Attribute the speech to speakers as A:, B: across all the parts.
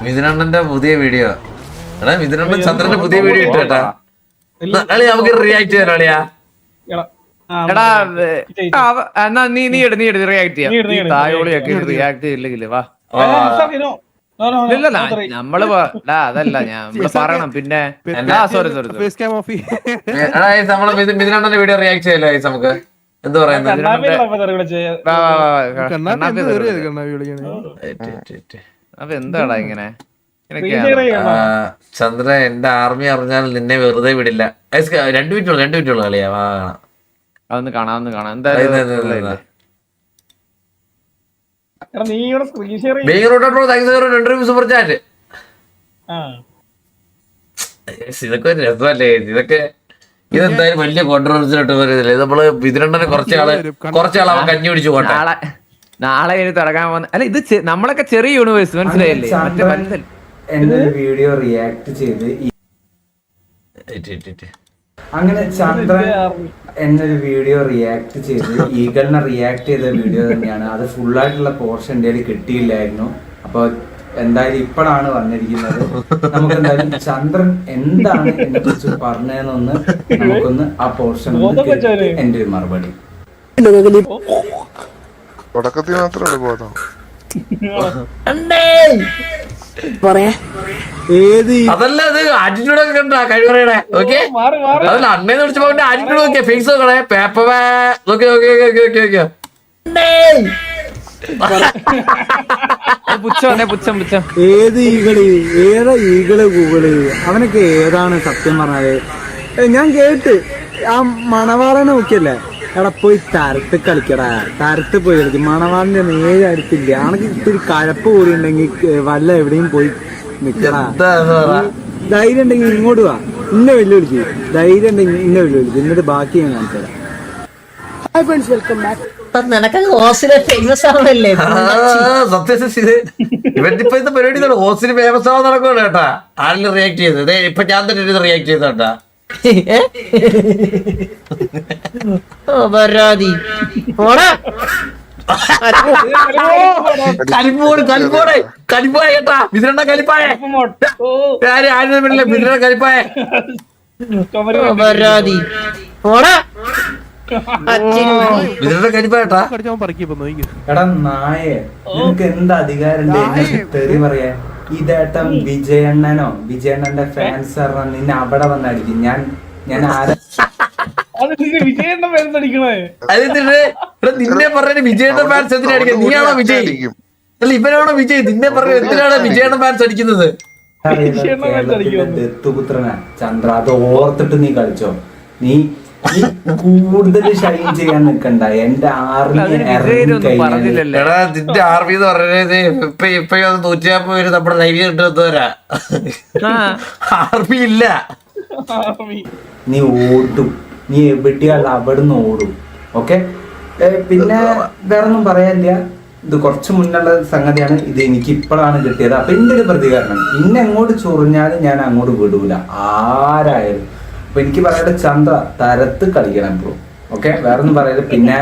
A: മിഥുനണ്ണന്റെ പുതിയ വീഡിയോ. എടാ മിഥുനണ്ണൻ ചന്ദ്രന്റെ പുതിയ വീഡിയോ ഇട്ടു കേട്ടാ. അളി നമുക്ക് റിയാക്ട് ചെയ്യാൻ അളിയാ.
B: എടാ എന്നാ നീ എടുത്ത് റിയാക്ട് ചെയ്യാം. തായോളിയൊക്കെ റിയാക്ട് ചെയ്യില്ലെങ്കിൽ വാ. ഇല്ല നമ്മള് അതല്ല നമ്മള് പറയണം. പിന്നെ സോറി
A: നമ്മള് മിഥുനണ്ണന്റെ വീഡിയോ റിയാക്ട് ചെയ്യല്ലോ നമുക്ക്. എന്ത് പറയുന്നത്?
B: അപ്പൊ എന്താടാ ഇങ്ങനെ?
A: ചന്ദ്ര എന്റെ ആർമി അറിഞ്ഞാൽ നിന്നെ വെറുതെ വിടില്ല. 2 മിനിറ്റ് ഉള്ളു കളിയാ.
B: അതൊന്ന് കാണാം എന്തായാലും.
A: Super chat. ഇതൊക്കെ ഒരു രസമല്ലേ? ഇതെന്തായാലും വലിയ കോൺട്രവേഴ്സിലോട്ട് വരുന്നില്ലേ? നമ്മള് മിഥുനണ്ണനെ കുറച്ചാൾ അവൻ കഞ്ഞി പിടിച്ചു പോട്ടെ.
B: നാളെ ഇനി തുടങ്ങാൻ പോകുന്ന അല്ല ഇത് നമ്മളൊക്കെ ചെറിയ യൂണിവേഴ്സ് മനസ്സിലായില്ലേ? മറ്റേ
C: എന്നൊരു വീഡിയോ റിയാക്ട് ചെയ്ത് അങ്ങനെ ചന്ദ്രൻ എന്നൊരു വീഡിയോ റിയാക്ട് ചെയ്ത് ഈഗളിനെ റിയാക്ട് ചെയ്ത വീഡിയോ തന്നെയാണ്. അത് ഫുള്ളായിട്ടുള്ള പോർഷൻ എൻ്റെ കയ്യിൽ കിട്ടിയില്ലായിരുന്നു. അപ്പൊ എന്തായാലും ഇപ്പോഴാണ് വന്നിരിക്കുന്നത്. നമുക്ക് എന്തായാലും ചന്ദ്രൻ എന്താണ് എന്നെ കുറിച്ച് പറഞ്ഞതെന്നൊന്ന് നമുക്കൊന്ന് ആ പോർഷൻ എന്റെ ഒരു മറുപടി.
D: തുടക്കത്തിൽ മാത്രമേ ബോധം
A: അതല്ല അത് ആറ്റിറ്റ്യൂഡൊക്കെ കണ്ടാ കഴിവറയുടെ. ഓക്കെ അതല്ല അണ്ണേന്ന് വിളിച്ചപ്പോ ആറ്റിറ്റ്യൂഡ് നോക്കിയാ ഫേസ് നോക്കണേ. പേപ്പർ നോക്കി
B: പുച്ഛം
E: ഏത് ഈകള് ഏതാ ഈകള് ഗൂഗിള് അവനൊക്കെ ഏതാണ് സത്യം പറഞ്ഞാല്? ഞാൻ കേട്ട് ആ മണവാളനെ നോക്കിയല്ലേ? എടാ പോയി തരത്ത് കളിക്കടാ, തരത്ത് പോയി കളിക്കും. മണവാളിന്റെ നേരെ അടുത്തില്ല. ആണെങ്കിൽ ഇത്തിരി കഴപ്പ് കൂടി ഉണ്ടെങ്കിൽ വല്ല എവിടെയും പോയി നിക്കടാ. ധൈര്യം ഉണ്ടെങ്കിൽ ഇങ്ങോട്ട് വാ, ഇന്നെ വെല്ലുവിളിക്കും. ധൈര്യം ഉണ്ടെങ്കിൽ ഇന്നെ വെല്ലുവിളിക്കും. എന്നിട്ട് ബാക്കി ഞാൻ കാണിച്ചു തരാം.
A: ഇവരിപ്പോ ഇത്തെ പരിപാടി ഹോസ്റ്റിന് ഫേമസ് ആവാൻ നടക്കുമല്ലോ കേട്ടാ. ആരെങ്കിലും റിയാക്ട് ചെയ്തത് ഇപ്പൊ ഞാൻ തന്നെ റിയാക്ട് ചെയ്തോട്ടാ. കലിപ്പായ കേട്ടാ. മിഥുനണ്ണ കലിപ്പായ. മിഥുനണ്ണ കലിപ്പായ. മിഥുനണ്ണ കലിപ്പായട്ടാ.
C: എടാ നായെ, നിനക്ക് എന്ത് അധികാരം തെറി പറയാ? ഇതേട്ടം വിജയണ്ണന്റെ ഫാൻസ് പറഞ്ഞ നിന്നെ അവിടെ വന്നടിക്കും. ഞാൻ ആരാ
A: നിന്നെ പറഞ്ഞ വിജയണ്ണ ഫാൻസ് എന്തിനാ അടിക്കുക? നീയാണോ വിജയ്? അല്ല ഇവനാണോ വിജയ്? നിന്നെ പറഞ്ഞ എന്തിനാണ് വിജയണ്ണ ഫാൻസ് അടിക്കുന്നത്?
C: ദത്തുപുത്രനാ ചന്ദ്ര. അത് ഓർത്തിട്ട് നീ കളിച്ചോ. നീ കൂടുതൽ ഷൈൻ ചെയ്യാൻ നിക്കണ്ട. എന്റെ ആർമി
A: എടാ നിന്റെ ആർമി എന്ന് പറഞ്ഞത് ഇപ്പൊ 150 പേര് നമ്മുടെ ലൈവ് കിട്ടുന്നവരാ. ആർമി ഇല്ല.
C: നീ ഓടും. നീ എവിടെയല്ല അവിടുന്ന് ഓടും. ഓക്കെ. പിന്നെ വേറൊന്നും പറയാനില്ല. ഇത് കുറച്ച് മുന്നുള്ള സംഗതിയാണ്. ഇത് എനിക്ക് ഇപ്പോഴാണ് കിട്ടിയത്. അപ്പൊ എന്റെ ഒരു പ്രതികരണം, ഇന്നെ എങ്ങോട്ട് ചൊറിഞ്ഞാലും ഞാൻ അങ്ങോട്ട് വിടൂല, ആരായാലും. അപ്പൊ എനിക്ക് പറയാതെ ചന്ദ്ര തരത്ത് കളിക്കണം ബ്രോ. ഓക്കെ. വേറൊന്നും പറയരുത്. പിന്നെ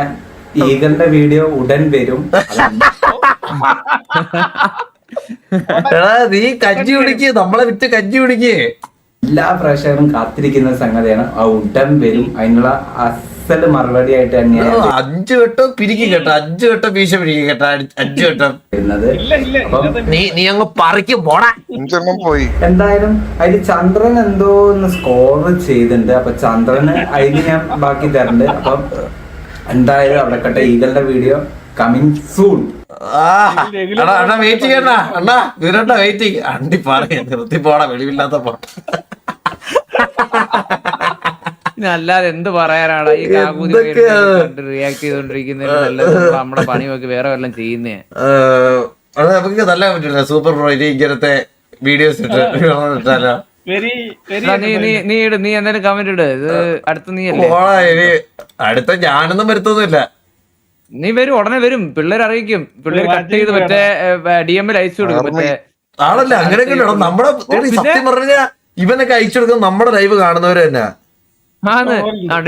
C: ഈഗലിന്റെ വീഡിയോ ഉടൻ വരും.
A: നീ കഞ്ഞി കുടിക്ക്, നമ്മളെ വിറ്റ് കഞ്ഞി കുടിക്ക്.
C: എല്ലാ പ്രേക്ഷകരും കാത്തിരിക്കുന്ന സംഗതിയാണ്. ആ ഉടൻ വരും. അതിനുള്ള അസല് മറുപടി ആയിട്ട് തന്നെയാണ്
A: 5 വട്ടം പിരിക്കും കേട്ടോ. 5 വട്ടം വീശ പിരിക്കും കേട്ടോ. 5 വട്ടം
C: വരുന്നത്.
A: നീ അങ്ങ് പറിക്കും പോടാ.
D: പോയി.
C: എന്തായാലും അതിൽ ചന്ദ്രൻ എന്തോ ഒന്ന് സ്കോർ ചെയ്തിട്ടുണ്ട്. അപ്പൊ ചന്ദ്രന് അതിൽ ഞാൻ ബാക്കി തരുന്നുണ്ട്. അപ്പം എന്തായാലും അവിടെ കട്ടെ. ഈഗലിന്റെ വീഡിയോ കമ്മിങ് സൂൺ.
A: വെയിറ്റ് ചെയ്യണ്ട അണ്ണാ. ഇതിരണ്ട വെയിറ്റിംഗ്. അണ്ടി പറയ നിർത്തി പോടാ വെളിവില്ലാത്തപ്പോ.
B: അല്ലാതെ എന്ത് പറയാനാണ് ഈ റിയാക്ട് ചെയ്തോണ്ടിരിക്കുന്നതിന് നല്ലത് നമ്മുടെ പണി നോക്കി വേറെ വല്ലതും ചെയ്യുന്നേ.
A: നമുക്ക് നല്ല പറ്റില്ല. സൂപ്പർ പ്രോ ഇങ്ങനത്തെ വീഡിയോസ് ഇട്ടാലോ.
B: നീ എന്തായാലും കമന്റ് ഇട്. ഇത് അടുത്ത നീ
A: അടുത്ത ഞാനൊന്നും വരുത്തൊന്നുമില്ല.
B: നീ വരും, ഉടനെ വരും. പിള്ളേർ അറിയിക്കും. പിള്ളേർ കട്ട് ചെയ്ത് മറ്റേ DM-ൽ അയച്ചു കൊടുക്കും. മറ്റേ
A: ആണല്ലേ അങ്ങനെയൊക്കെ നമ്മുടെ സത്യം പറഞ്ഞാ ഇവനൊക്കെ അയച്ചു കൊടുക്കുന്നത് നമ്മുടെ ലൈവ് കാണുന്നവര് തന്നെ.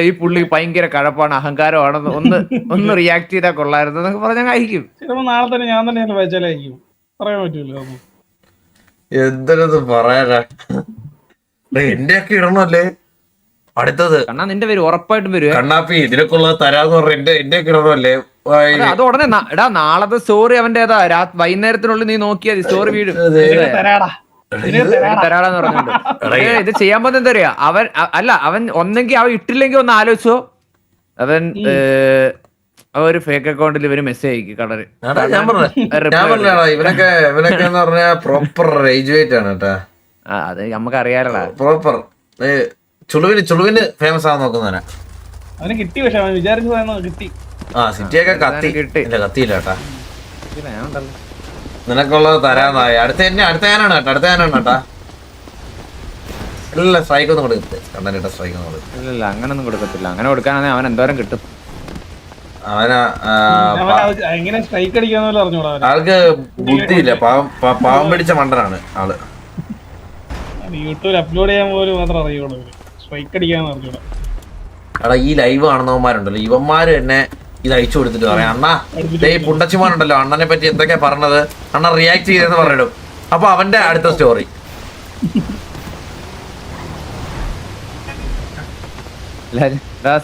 B: ഈ പുള്ളി ഭയങ്കര കഴപ്പാണ്, അഹങ്കാരമാണ്, ഒന്ന് റിയാക്ട് ചെയ്താൽ കൊള്ളായിരുന്നു എന്നൊക്കെ പറഞ്ഞാൽ അയക്കും.
F: നാളെ തന്നെ ഞാൻ തന്നെ വായിച്ചാലും അയക്കും. പറയാൻ പറ്റൂല.
A: എന്തൊരു പറയാനാ എന്റെ ഒക്കെ ഇടണല്ലേ. അടുത്തത്
B: കണ്ണാ നിന്റെ പേര് ഉറപ്പായിട്ടും വരുവേ.
A: കണ്ണാപ്പി ഇതിനൊക്കെ ഉള്ളത് തരാന്ന് പറഞ്ഞ എന്റെ ഒക്കെ ഇടണല്ലേ.
B: അത് ഉടനെ എടാ നാളത്തെ സ്റ്റോറി അവന്റെ ഏതാ വൈകുന്നേരത്തിനുള്ളിൽ നീ നോക്കിയാൽ സ്റ്റോറി വീടും തരാടാന്ന് പറഞ്ഞിട്ടുണ്ട്. ഇത് ചെയ്യാൻ പോകുന്ന എന്താ പറയാ, അവൻ ഒന്നെങ്കിൽ അവൻ ഇട്ടില്ലെങ്കിൽ ഒന്ന് ആലോചിച്ചോ. അവൻ ഒരു ഫേക്ക് അക്കൗണ്ടിൽ ഇവര് മെസ്സേജ് അയക്കും കളറ്.
A: ഞാൻ പറഞ്ഞാ ഇവനൊക്കെ എന്ന് പറഞ്ഞാ പ്രോപ്പർ റേജ് വെയിറ്റ് ആണ് കേട്ടാ.
B: അത് നമുക്ക് അറിയാലടാ.
A: പ്രോപ്പർ ചുളുവിന് ഫേമസ് ആവാൻ നോക്കുന്നവനാ.
F: അവന് കിട്ടി, പക്ഷെ അവൻ വിചാരിച്ചു കിട്ടി.
A: ആ സിറ്റിയൊക്കെ കത്തിയില്ല കേട്ടാ. നിനക്കുള്ളത് തരാന്നായി. അടുത്ത ഞാനാണ് കേട്ടാ. ഇല്ല സ്ട്രൈക്ക് ഒന്നും കൊടുക്കത്തില്ല. കണ്ടനിട്ട സ്ട്രൈക്ക് ഒന്നും കൊടുക്കും.
B: ഇല്ല അങ്ങനൊന്നും കൊടുക്കത്തില്ല. അങ്ങനെ കൊടുക്കാനാണെങ്കിൽ അവൻ എന്തോരം കിട്ടും.
A: അവനാ
F: എങ്ങനെ സ്ട്രൈക്ക് അടിക്കാന്ന് അറിഞ്ഞൂടാ.
A: ആൾക്ക് ബുദ്ധിയില്ല. പാവം പിടിച്ച മണ്ടനാണ് ആള്.
F: യൂട്യൂബിൽ അപ്ലോഡ് ചെയ്യാൻ പോലും മാത്രം അറിയുള്ളൂ. സ്ട്രൈക്ക് അടിക്കാന്ന് അറിഞ്ഞൂടാ.
A: എടാ ഈ ലൈവ് കാണുന്നവന്മാരുണ്ടല്ലോ, ഇവന്മാര് തന്നെ ഇത് അയച്ചു കൊടുത്തിട്ട് പറയാം, അണ്ണാ ഈ പുണ്ടച്ചിമാരുണ്ടല്ലോ അണ്ണനെ പറ്റി എന്തൊക്കെയാ പറഞ്ഞത്, അണ്ണ റിയാക്ട് ചെയ്തെന്ന് പറഞ്ഞിടും. അപ്പൊ അവന്റെ അടുത്ത സ്റ്റോറി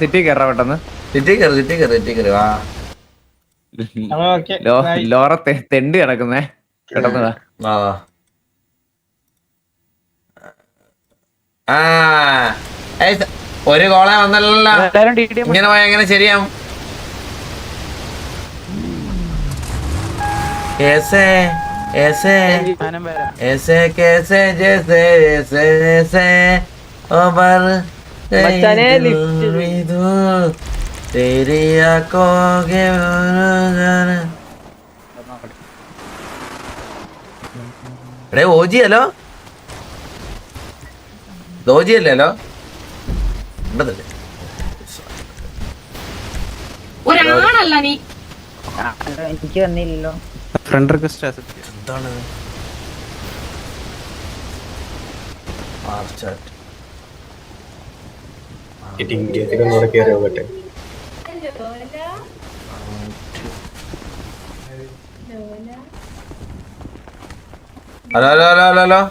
B: സിറ്റി കയറാ പെട്ടെന്ന്.
A: സിറ്റി കയറി വാ.
B: ലോറ തെണ്ടി കിടക്കുന്നേ പെട്ടെന്ന്.
A: ഒരു കോളെ വന്നല്ലോ. ഇങ്ങനെ പോയാ എങ്ങനെ ശരിയാവും? ऐसे कैसे जैसे ऐसे ओबर तेरी आंखों के अरे ओजी ഹലോ ദോജി അല്ലേ? ഹലോ ഉണ്ടതല്ലേ
G: ഒരാളല്ല നീ.
H: എനിക്ക് വന്നില്ലല്ലോ.
E: ഫ്രണ്ട് റിക്വസ്റ്റ്
A: എന്താണ് ഹലോ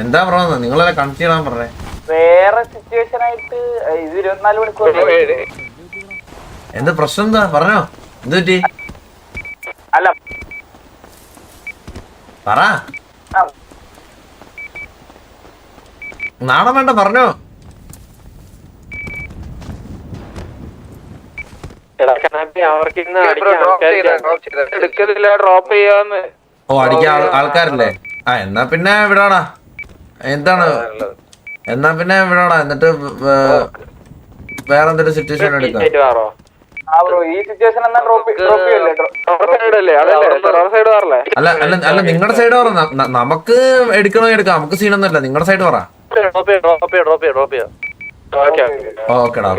A: എന്താ ബ്രോ നിങ്ങളെ കണക്ട് ചെയ്യണം പറഞ്ഞേ.
E: വേറെ സിറ്റുവേഷൻ ആയിട്ട് ഇത് 24 മണിക്കൂർ
A: എന്ത് പ്രശ്നം എന്താ പറഞ്ഞോ? എന്ത് പറ്റി?
E: അല്ല
A: പറ. നാണം വേണ്ട പറഞ്ഞോ.
B: ഡ്രോപ്പ് ചെയ്യാന്ന്.
A: ഓ അടിക്കാൻ ആൾക്കാരല്ലേ? ആ എന്നാ പിന്നെ വിടാടാ. എന്താണ് എന്നാ പിന്നെ വിടാടാ. എന്നിട്ട് വേറെ എന്തൊരു സിറ്റുവേഷൻ എടുക്കാം. അല്ല നിങ്ങളുടെ സൈഡ് പറ. നമുക്ക് എടുക്കണോ എടുക്കാം. നമുക്ക് സീനൊന്നുമല്ല. നിങ്ങളുടെ സൈഡ് പറ. ഓക്കെടാ.